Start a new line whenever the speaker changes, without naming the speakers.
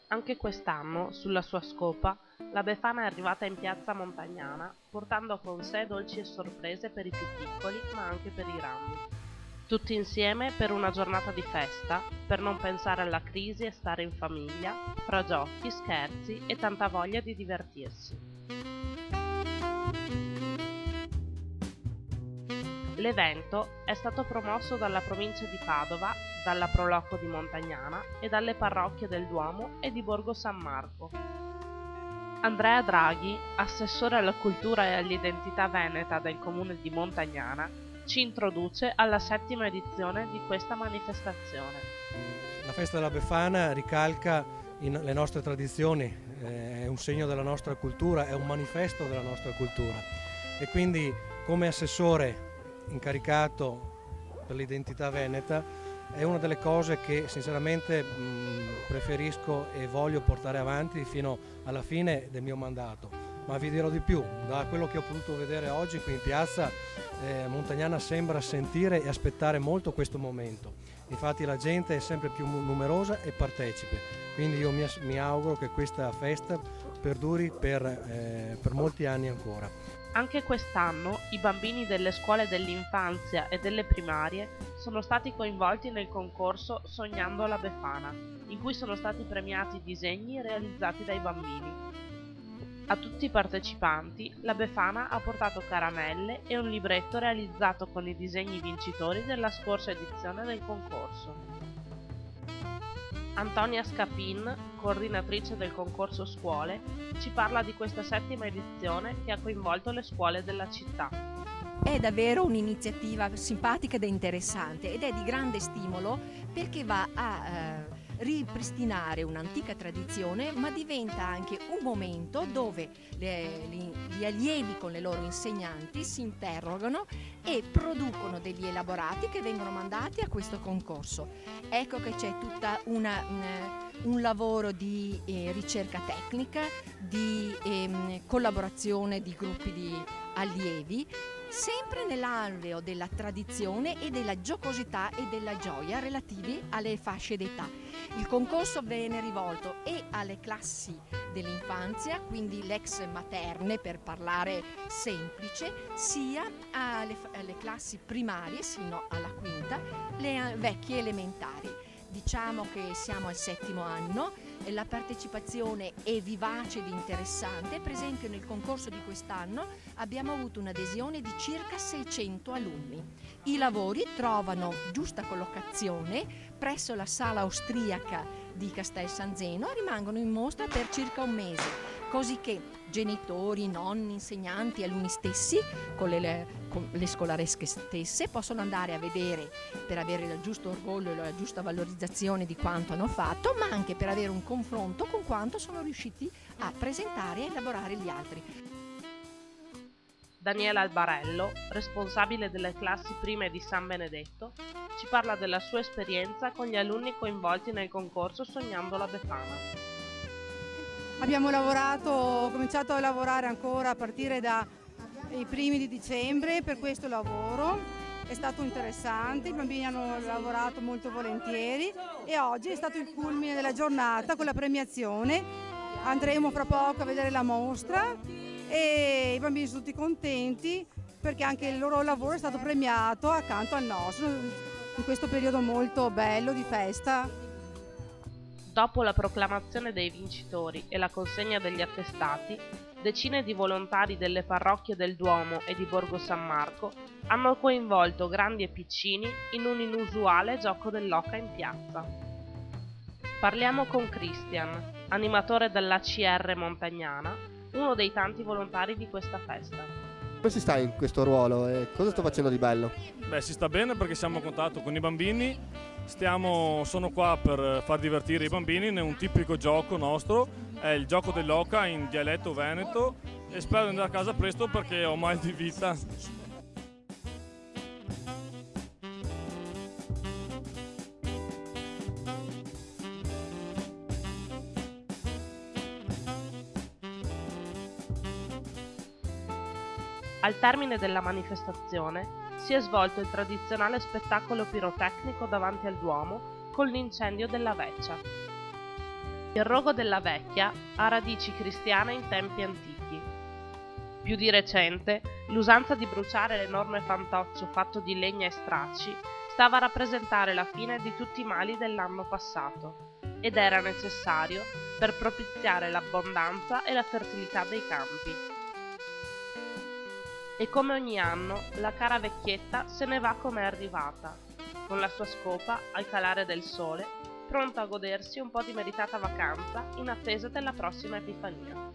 Anche quest'anno, sulla sua scopa, la Befana è arrivata in piazza Montagnana, portando con sé dolci e sorprese per i più piccoli, ma anche per i grandi. Tutti insieme per una giornata di festa, per non pensare alla crisi e stare in famiglia, fra giochi, scherzi e tanta voglia di divertirsi. L'evento è stato promosso dalla provincia di Padova, dalla Proloco di Montagnana e dalle parrocchie del Duomo e di Borgo San Marco. Andrea Draghi, assessore alla cultura e all'identità veneta del comune di Montagnana, ci introduce alla 7ª edizione di questa manifestazione.
La festa della Befana ricalca le nostre tradizioni, è un segno della nostra cultura, è un manifesto della nostra cultura e quindi come assessore incaricato per l'identità veneta è una delle cose che sinceramente preferisco e voglio portare avanti fino alla fine del mio mandato. Ma vi dirò di più, da quello che ho potuto vedere oggi qui in piazza, Montagnana sembra sentire e aspettare molto questo momento. Infatti la gente è sempre più numerosa e partecipe, quindi io mi auguro che questa festa perduri per molti anni ancora.
Anche quest'anno i bambini delle scuole dell'infanzia e delle primarie sono stati coinvolti nel concorso Sognando la Befana, in cui sono stati premiati disegni realizzati dai bambini. A tutti i partecipanti la Befana ha portato caramelle e un libretto realizzato con i disegni vincitori della scorsa edizione del concorso. Antonia Scapin, coordinatrice del concorso scuole, ci parla di questa 7ª edizione che ha coinvolto le scuole della città.
È davvero un'iniziativa simpatica ed interessante ed è di grande stimolo perché va a ripristinare un'antica tradizione, ma diventa anche un momento dove gli allievi con le loro insegnanti si interrogano e producono degli elaborati che vengono mandati a questo concorso. Ecco che c'è tutta un lavoro di ricerca tecnica, di collaborazione di gruppi di allievi, sempre nell'alveo della tradizione e della giocosità e della gioia relativi alle fasce d'età. Il concorso viene rivolto e alle classi dell'infanzia, quindi l'ex materne per parlare semplice, sia alle classi primarie sino alla quinta, le vecchie elementari. Diciamo che siamo al 7° anno, la partecipazione è vivace ed interessante. Per esempio nel concorso di quest'anno abbiamo avuto un'adesione di circa 600 alunni. I lavori trovano giusta collocazione presso la sala austriaca di Castel San Zeno e rimangono in mostra per circa un mese, così che genitori, nonni, insegnanti, alunni stessi con le scolaresche stesse possono andare a vedere per avere il giusto orgoglio e la giusta valorizzazione di quanto hanno fatto, ma anche per avere un confronto con quanto sono riusciti a presentare e elaborare gli altri.
Daniela Albarello, responsabile delle classi prime di San Benedetto, ci parla della sua esperienza con gli alunni coinvolti nel concorso Sognando la Befana.
Abbiamo cominciato a lavorare ancora a partire dai primi di dicembre per questo lavoro, è stato interessante, i bambini hanno lavorato molto volentieri e oggi è stato il culmine della giornata con la premiazione. Andremo fra poco a vedere la mostra e i bambini sono tutti contenti perché anche il loro lavoro è stato premiato accanto al nostro in questo periodo molto bello di festa.
Dopo la proclamazione dei vincitori e la consegna degli attestati, decine di volontari delle parrocchie del Duomo e di Borgo San Marco hanno coinvolto grandi e piccini in un inusuale gioco dell'oca in piazza. Parliamo con Christian, animatore dell'ACR Montagnana, uno dei tanti volontari di questa festa.
Come si sta in questo ruolo e cosa sto facendo di bello?
Beh, si sta bene perché siamo a contatto con i bambini, sono qua per far divertire i bambini, è un tipico gioco nostro, è il gioco dell'oca in dialetto veneto e spero di andare a casa presto perché ho mal di vita.
Al termine della manifestazione si è svolto il tradizionale spettacolo pirotecnico davanti al Duomo con l'incendio della Veccia. Il rogo della vecchia ha radici cristiane in tempi antichi. Più di recente, l'usanza di bruciare l'enorme fantoccio fatto di legna e stracci stava a rappresentare la fine di tutti i mali dell'anno passato ed era necessario per propiziare l'abbondanza e la fertilità dei campi. E come ogni anno, la cara vecchietta se ne va come è arrivata, con la sua scopa al calare del sole, pronta a godersi un po' di meritata vacanza in attesa della prossima Epifania.